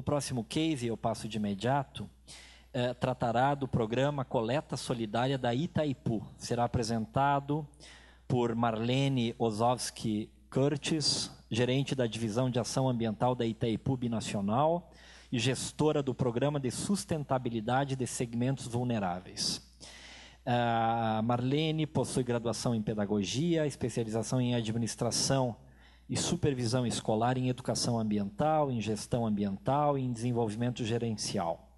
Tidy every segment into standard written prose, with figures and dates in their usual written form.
próximo case, eu passo de imediato, tratará do programa Coleta Solidária da Itaipu. Será apresentado por Marlene Ozovski Curtis, gerente da Divisão de Ação Ambiental da Itaipu Binacional e gestora do Programa de Sustentabilidade de Segmentos Vulneráveis. A Marlene possui graduação em Pedagogia, especialização em Administração e Supervisão Escolar em Educação Ambiental, em Gestão Ambiental e em Desenvolvimento Gerencial.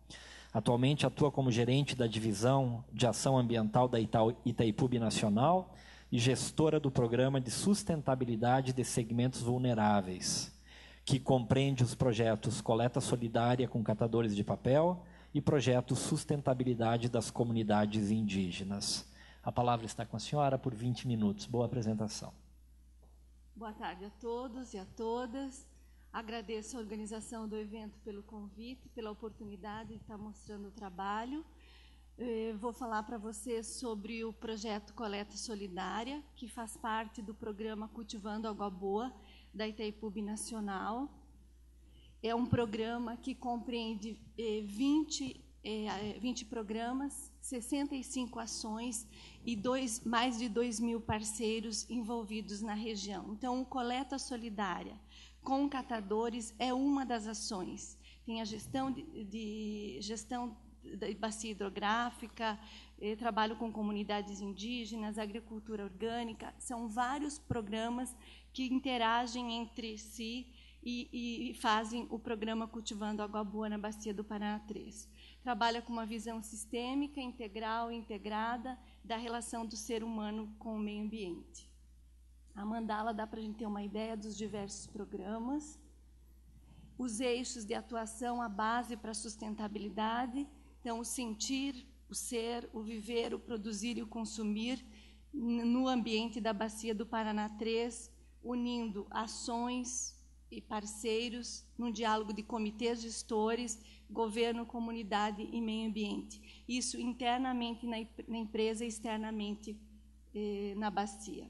Atualmente atua como gerente da Divisão de Ação Ambiental da Itaipu Binacional e gestora do Programa de Sustentabilidade de Segmentos Vulneráveis, que compreende os projetos Coleta Solidária com Catadores de Papel e projeto Sustentabilidade das Comunidades Indígenas. A palavra está com a senhora por 20 minutos. Boa apresentação. Boa tarde a todos e a todas. Agradeço a organização do evento pelo convite, pela oportunidade de estar mostrando o trabalho. Vou falar para vocês sobre o projeto Coleta Solidária, que faz parte do programa Cultivando Água Boa, da Itaipu Binacional. É um programa que compreende 20 programas, 65 ações e mais de 2.000 parceiros envolvidos na região. Então, o Coleta Solidária com catadores é uma das ações. Tem a gestão da bacia hidrográfica, trabalho com comunidades indígenas, agricultura orgânica. São vários programas que interagem entre si e fazem o programa Cultivando Água Boa na Bacia do Paraná 3. Trabalha com uma visão sistêmica, integral e integrada da relação do ser humano com o meio ambiente. A mandala dá para a gente ter uma ideia dos diversos programas. Os eixos de atuação, a base para a sustentabilidade. Então, o sentir, o ser, o viver, o produzir e o consumir no ambiente da Bacia do Paraná 3, unindo ações e parceiros num diálogo de comitês gestores, governo, comunidade e meio ambiente. Isso internamente na empresa e externamente na Bacia.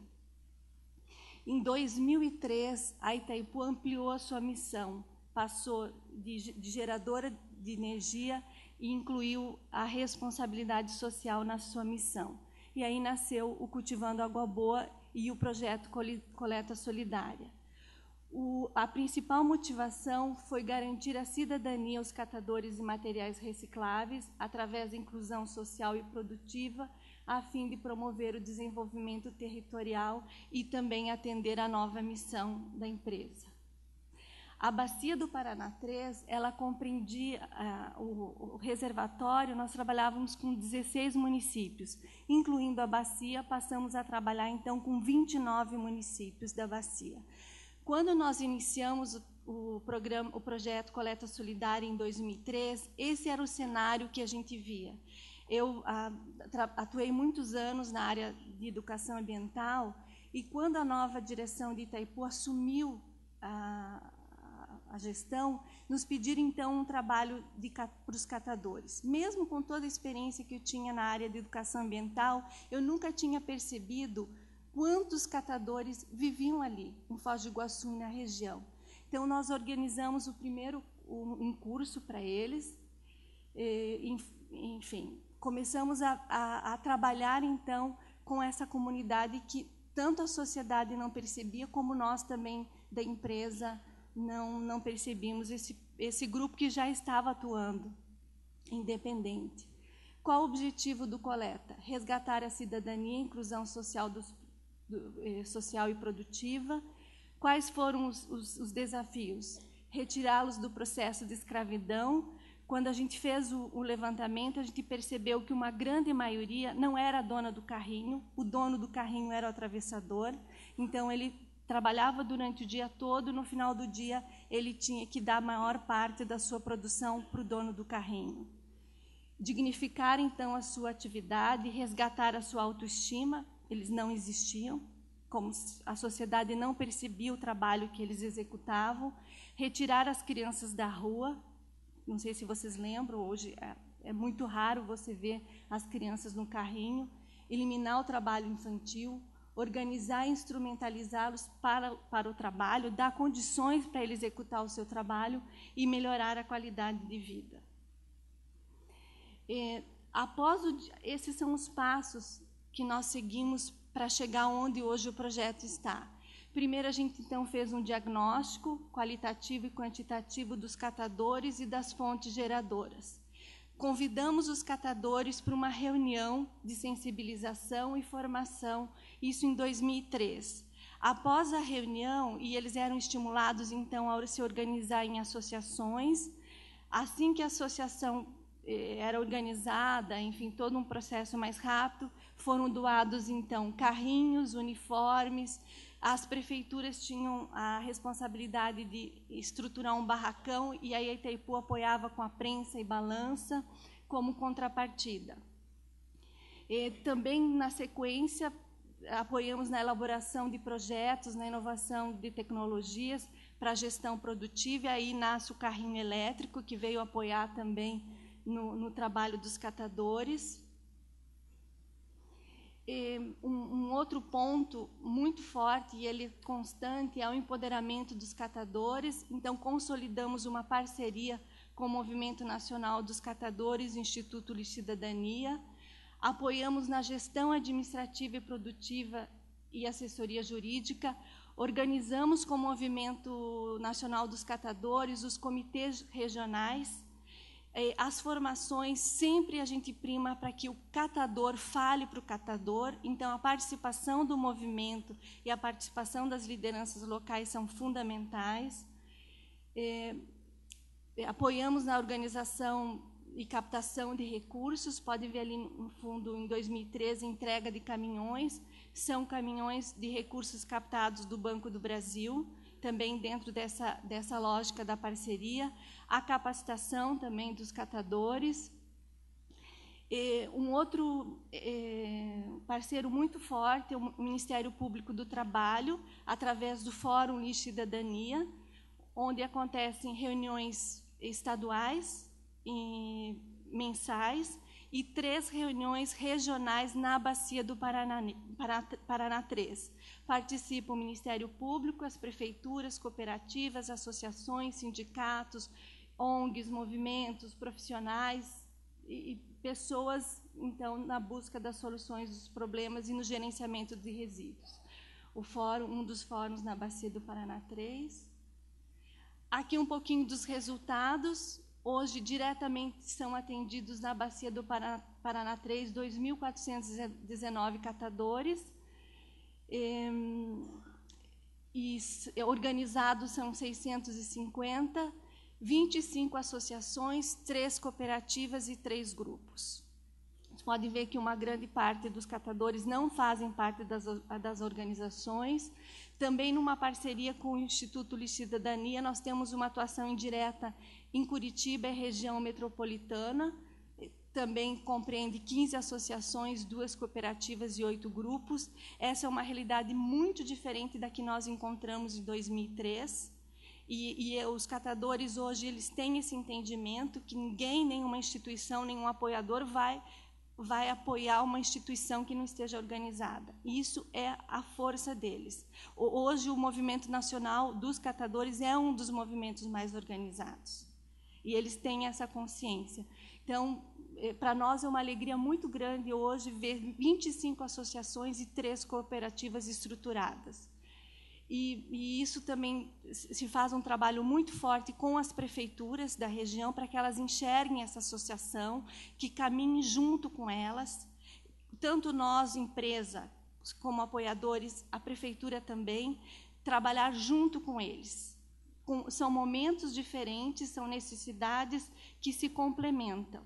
Em 2003, a Itaipu ampliou a sua missão, passou de geradora de energia e incluiu a responsabilidade social na sua missão. E aí nasceu o Cultivando Água Boa e o projeto Coleta Solidária. A principal motivação foi garantir a cidadania aos catadores de materiais recicláveis através da inclusão social e produtiva, a fim de promover o desenvolvimento territorial e também atender à nova missão da empresa. A Bacia do Paraná 3, ela compreendia o reservatório, nós trabalhávamos com 16 municípios. Incluindo a Bacia, passamos a trabalhar então com 29 municípios da Bacia. Quando nós iniciamos o projeto Coleta Solidária em 2003, esse era o cenário que a gente via. Eu atuei muitos anos na área de educação ambiental e quando a nova direção de Itaipu assumiu a gestão, nos pediram então um trabalho para os catadores. Mesmo com toda a experiência que eu tinha na área de educação ambiental, eu nunca tinha percebido quantos catadores viviam ali, em Foz do Iguaçu e na região. Então, nós organizamos um curso para eles, enfim, começamos a trabalhar, então, com essa comunidade que tanto a sociedade não percebia, como nós também, da empresa, não percebíamos esse grupo que já estava atuando, independente. Qual o objetivo do Coleta? Resgatar a cidadania e inclusão social social e produtiva. Quais foram os desafios? Retirá-los do processo de escravidão. Quando a gente fez o levantamento, a gente percebeu que uma grande maioria não era a dona do carrinho, o dono do carrinho era o atravessador, então ele trabalhava durante o dia todo, no final do dia ele tinha que dar a maior parte da sua produção para o dono do carrinho. Dignificar, então, a sua atividade, resgatar a sua autoestima. Eles não existiam, como a sociedade não percebia o trabalho que eles executavam, retirar as crianças da rua. Não sei se vocês lembram, hoje é muito raro você ver as crianças no carrinho, eliminar o trabalho infantil, organizar e instrumentalizá-los para o trabalho, dar condições para ele executar o seu trabalho e melhorar a qualidade de vida. Esses são os passos que nós seguimos para chegar onde hoje o projeto está. Primeiro, a gente, então, fez um diagnóstico qualitativo e quantitativo dos catadores e das fontes geradoras. Convidamos os catadores para uma reunião de sensibilização e formação, isso em 2003. Após a reunião, e eles eram estimulados, então, a se organizar em associações. Assim que a associação era organizada, enfim, todo um processo mais rápido, foram doados, então, carrinhos, uniformes. As prefeituras tinham a responsabilidade de estruturar um barracão, e aí a Itaipu apoiava com a prensa e balança como contrapartida. Também, na sequência, apoiamos na elaboração de projetos, na inovação de tecnologias para a gestão produtiva, e aí nasce o carrinho elétrico, que veio apoiar também no trabalho dos catadores. Um outro ponto muito forte, e ele constante, é o empoderamento dos catadores. Então, consolidamos uma parceria com o Movimento Nacional dos Catadores, Instituto de Cidadania. Apoiamos na gestão administrativa e produtiva e assessoria jurídica. Organizamos com o Movimento Nacional dos Catadores os comitês regionais. As formações, sempre a gente prima para que o catador fale para o catador. Então, a participação do movimento e a participação das lideranças locais são fundamentais. Apoiamos na organização e captação de recursos. Pode ver ali no fundo, em 2013, entrega de caminhões. São caminhões de recursos captados do Banco do Brasil, também dentro dessa lógica da parceria. A capacitação também dos catadores. Um outro parceiro muito forte é o Ministério Público do Trabalho, através do Fórum de Cidadania, onde acontecem reuniões estaduais e mensais e 3 reuniões regionais na Bacia do Paraná 3. Participam o Ministério Público, as prefeituras, cooperativas, associações, sindicatos, ONGs, movimentos, profissionais e pessoas, então, na busca das soluções dos problemas e no gerenciamento de resíduos. O fórum, um dos fóruns na Bacia do Paraná 3. Aqui um pouquinho dos resultados. Hoje, diretamente, são atendidos na Bacia do Paraná 3, 2.419 catadores. E organizados são 650, 25 associações, 3 cooperativas e 3 grupos. Vocês podem ver que uma grande parte dos catadores não fazem parte das organizações. Também, numa parceria com o Instituto de Cidadania, nós temos uma atuação indireta em Curitiba e região metropolitana. Também compreende 15 associações, 2 cooperativas e 8 grupos. Essa é uma realidade muito diferente da que nós encontramos em 2003. E os catadores hoje eles têm esse entendimento que ninguém, nenhuma instituição, nenhum apoiador vai apoiar uma instituição que não esteja organizada. Isso é a força deles. Hoje, o Movimento Nacional dos Catadores é um dos movimentos mais organizados. E eles têm essa consciência. Então, para nós é uma alegria muito grande hoje ver 25 associações e 3 cooperativas estruturadas. E isso também se faz um trabalho muito forte com as prefeituras da região para que elas enxerguem essa associação, que caminhem junto com elas. Tanto nós, empresa, como apoiadores, a prefeitura também, trabalhar junto com eles. São momentos diferentes, são necessidades que se complementam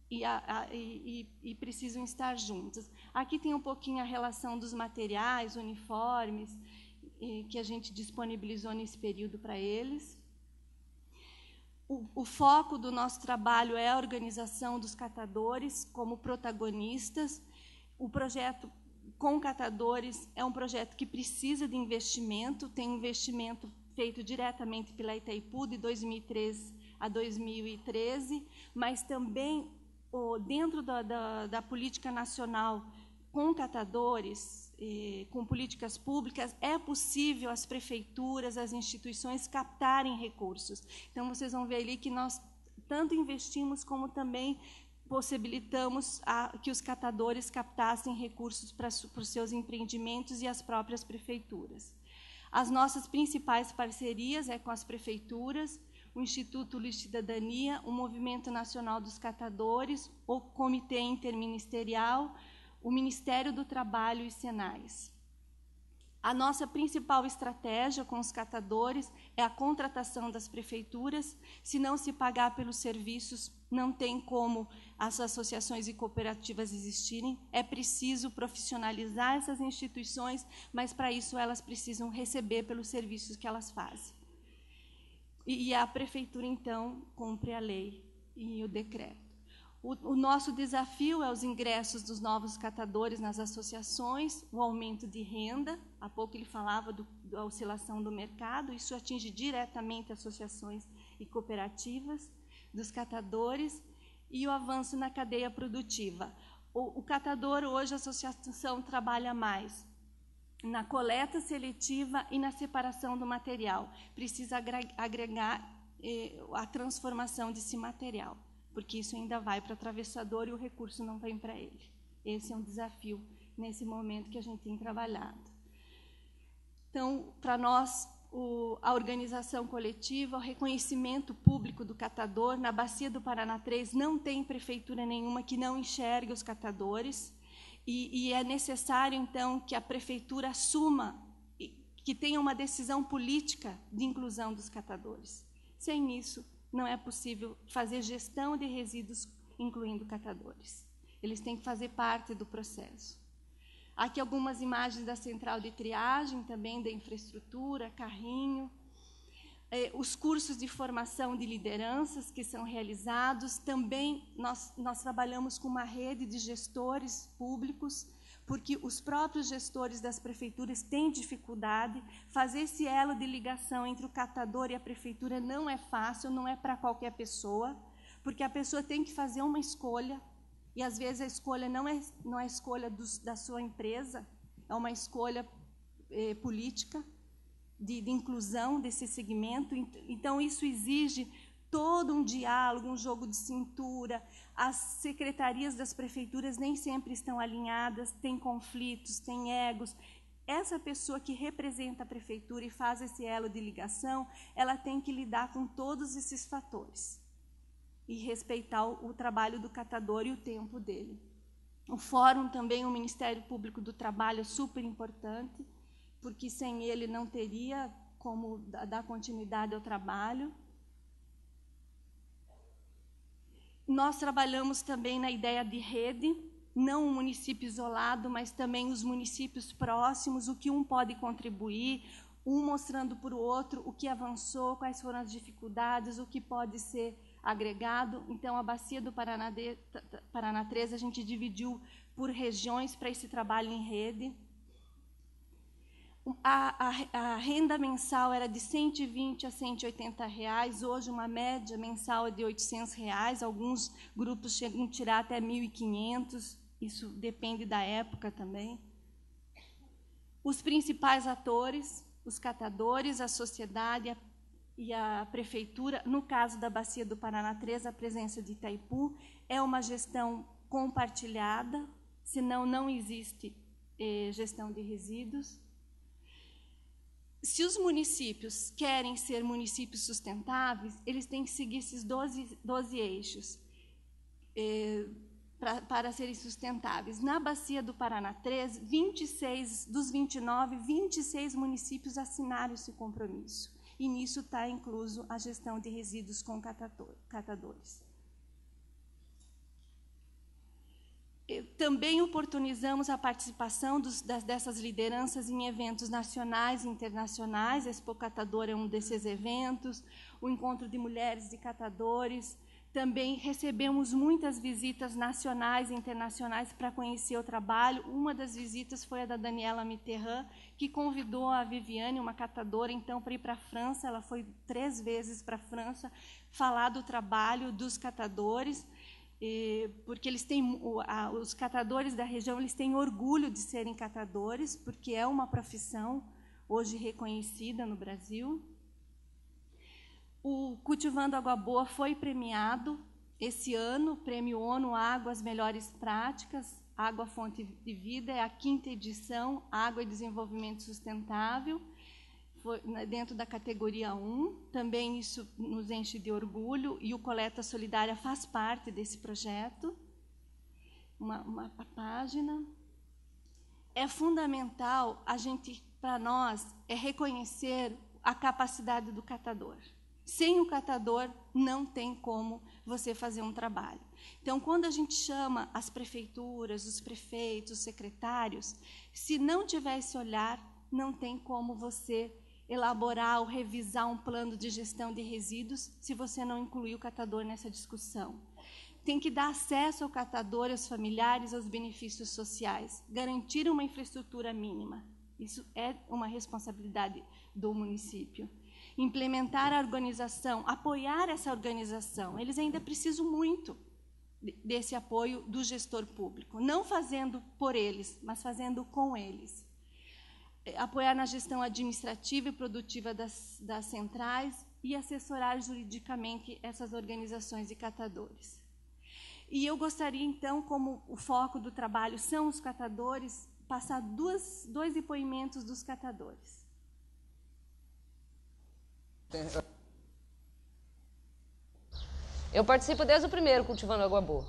e precisam estar juntas. Aqui tem um pouquinho a relação dos materiais, uniformes, que a gente disponibilizou nesse período para eles. O foco do nosso trabalho é a organização dos catadores como protagonistas. O projeto com catadores é um projeto que precisa de investimento, tem um investimento feito diretamente pela Itaipu de 2003 a 2013, mas também dentro da política nacional com catadores, com políticas públicas, é possível as prefeituras, as instituições captarem recursos. Então, vocês vão ver ali que nós tanto investimos como também possibilitamos que os catadores captassem recursos para os seus empreendimentos e as próprias prefeituras. As nossas principais parcerias é com as prefeituras, o Instituto Luz Cidadania, o Movimento Nacional dos Catadores, o Comitê Interministerial, o Ministério do Trabalho e Senais. A nossa principal estratégia com os catadores é a contratação das prefeituras. Se não se pagar pelos serviços, não tem como as associações e cooperativas existirem. É preciso profissionalizar essas instituições, mas, para isso, elas precisam receber pelos serviços que elas fazem. E a prefeitura, então, cumpre a lei e o decreto. O nosso desafio é os ingressos dos novos catadores nas associações, o aumento de renda. Há pouco ele falava da oscilação do mercado, isso atinge diretamente associações e cooperativas dos catadores, e o avanço na cadeia produtiva. O catador, hoje, a associação trabalha mais na coleta seletiva e na separação do material. Precisa agregar a transformação desse material, porque isso ainda vai para o atravessador e o recurso não vem para ele. Esse é um desafio nesse momento que a gente tem trabalhado. Então, para nós, a organização coletiva, o reconhecimento público do catador, na Bacia do Paraná 3, não tem prefeitura nenhuma que não enxergue os catadores, e é necessário, então, que a prefeitura assuma, que tenha uma decisão política de inclusão dos catadores. Sem isso, não é possível fazer gestão de resíduos incluindo catadores. Eles têm que fazer parte do processo. Aqui algumas imagens da central de triagem, também da infraestrutura, carrinho. Os cursos de formação de lideranças que são realizados. Também nós trabalhamos com uma rede de gestores públicos, porque os próprios gestores das prefeituras têm dificuldade. Fazer esse elo de ligação entre o catador e a prefeitura não é fácil, não é para qualquer pessoa, porque a pessoa tem que fazer uma escolha, e às vezes a escolha não é a escolha da sua empresa, é uma escolha política, de inclusão desse segmento. Então, isso exige todo um diálogo, um jogo de cintura. As secretarias das prefeituras nem sempre estão alinhadas, tem conflitos, tem egos. Essa pessoa que representa a prefeitura e faz esse elo de ligação, ela tem que lidar com todos esses fatores e respeitar o trabalho do catador e o tempo dele. O fórum também, o Ministério Público do Trabalho, é super importante, porque sem ele não teria como dar continuidade ao trabalho. Nós trabalhamos também na ideia de rede, não um município isolado, mas também os municípios próximos, o que um pode contribuir, um mostrando para o outro o que avançou, quais foram as dificuldades, o que pode ser agregado. Então, a Bacia do Paraná 3, a gente dividiu por regiões para esse trabalho em rede. A renda mensal era de R$ 120 a R$ 180, hoje uma média mensal é de R$ 800, alguns grupos chegam a tirar até R$ 1.500, isso depende da época também. Os principais atores, os catadores, a sociedade e a prefeitura, no caso da Bacia do Paraná 3, a presença de Itaipu, é uma gestão compartilhada, senão não existe gestão de resíduos. Se os municípios querem ser municípios sustentáveis, eles têm que seguir esses 12 eixos para serem sustentáveis. Na Bacia do Paraná 3, 26 dos 29, 26 municípios assinaram esse compromisso. E nisso está incluso a gestão de resíduos com catadores. Também oportunizamos a participação dessas lideranças em eventos nacionais e internacionais. A Expo Catador é um desses eventos, o Encontro de Mulheres de Catadores. Também recebemos muitas visitas nacionais e internacionais para conhecer o trabalho. Uma das visitas foi a da Daniela Mitterrand, que convidou a Viviane, uma catadora, então, para ir para a França. Ela foi 3 vezes para a França falar do trabalho dos catadores. porque eles têm, os catadores da região, eles têm orgulho de serem catadores, porque é uma profissão hoje reconhecida no Brasil. O Cultivando Água Boa foi premiado esse ano, Prêmio ONU Águas Melhores Práticas, Água Fonte de Vida, é a 5ª edição, Água e Desenvolvimento Sustentável, foi dentro da categoria 1, também isso nos enche de orgulho, e o Coleta Solidária faz parte desse projeto. Uma página. É fundamental, para nós, é reconhecer a capacidade do catador. Sem o catador, não tem como você fazer um trabalho. Então, quando a gente chama as prefeituras, os prefeitos, os secretários, se não tiver esse olhar, não tem como você elaborar ou revisar um plano de gestão de resíduos se você não incluir o catador nessa discussão. Tem que dar acesso ao catador, aos familiares, aos benefícios sociais, garantir uma infraestrutura mínima. Isso é uma responsabilidade do município. Implementar a organização, apoiar essa organização. Eles ainda precisam muito desse apoio do gestor público, não fazendo por eles, mas fazendo com eles. Apoiar na gestão administrativa e produtiva das centrais e assessorar juridicamente essas organizações de catadores. E eu gostaria, então, como o foco do trabalho são os catadores, passar dois depoimentos dos catadores. Eu participo desde o primeiro Cultivando Água Boa.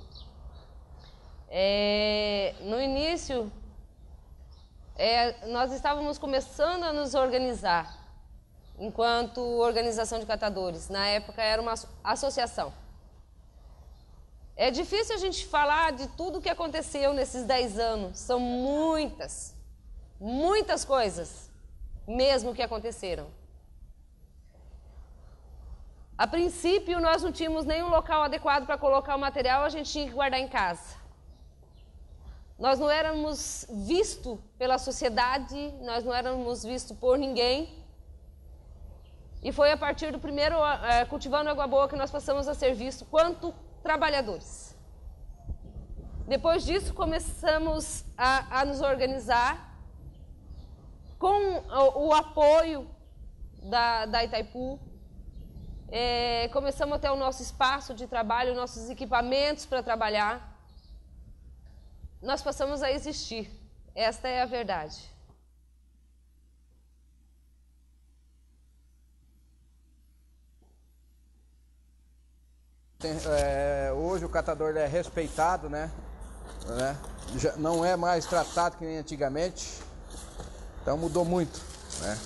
No início, nós estávamos começando a nos organizar enquanto organização de catadores. Na época era uma associação. É difícil a gente falar de tudo o que aconteceu nesses 10 anos. São muitas coisas mesmo que aconteceram. A princípio, nós não tínhamos nenhum local adequado para colocar o material, a gente tinha que guardar em casa. Nós não éramos vistos pela sociedade, nós não éramos vistos por ninguém. E foi a partir do primeiro Cultivando Água Boa que nós passamos a ser vistos quanto trabalhadores. Depois disso, começamos a nos organizar com o apoio da Itaipu. Começamos a ter o nosso espaço de trabalho, nossos equipamentos para trabalhar. Nós passamos a existir. Esta é a verdade. Hoje o catador é respeitado, né? Já não é mais tratado que nem antigamente. Então mudou muito, né?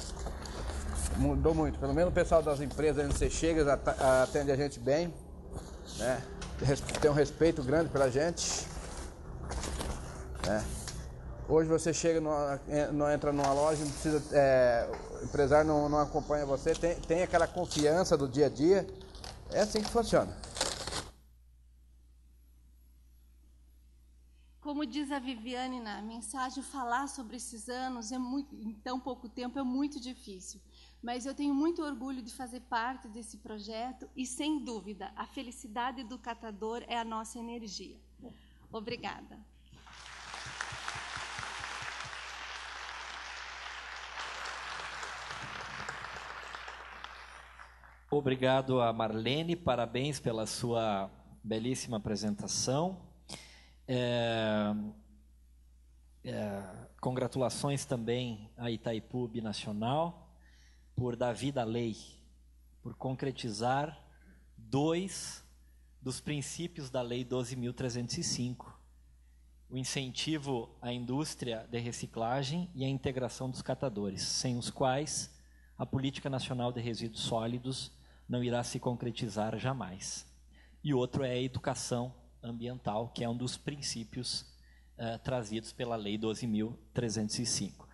Mudou muito. Pelo menos o pessoal das empresas onde você chega atende a gente bem, né? Tem um respeito grande pela gente, né? Hoje você chega, não entra numa loja, não precisa, o empresário não acompanha você, tem aquela confiança do dia a dia. É assim que funciona. Como diz a Viviane na mensagem, falar sobre esses anos em tão pouco tempo é muito difícil. Mas eu tenho muito orgulho de fazer parte desse projeto e, sem dúvida, a felicidade do catador é a nossa energia. Obrigada. Obrigado a Marlene, parabéns pela sua belíssima apresentação. Congratulações também à Itaipu Binacional por dar vida à lei, por concretizar 2 dos princípios da Lei 12.305, o incentivo à indústria de reciclagem e a integração dos catadores, sem os quais a Política Nacional de Resíduos Sólidos não irá se concretizar jamais. E outro é a educação ambiental, que é um dos princípios trazidos pela Lei 12.305.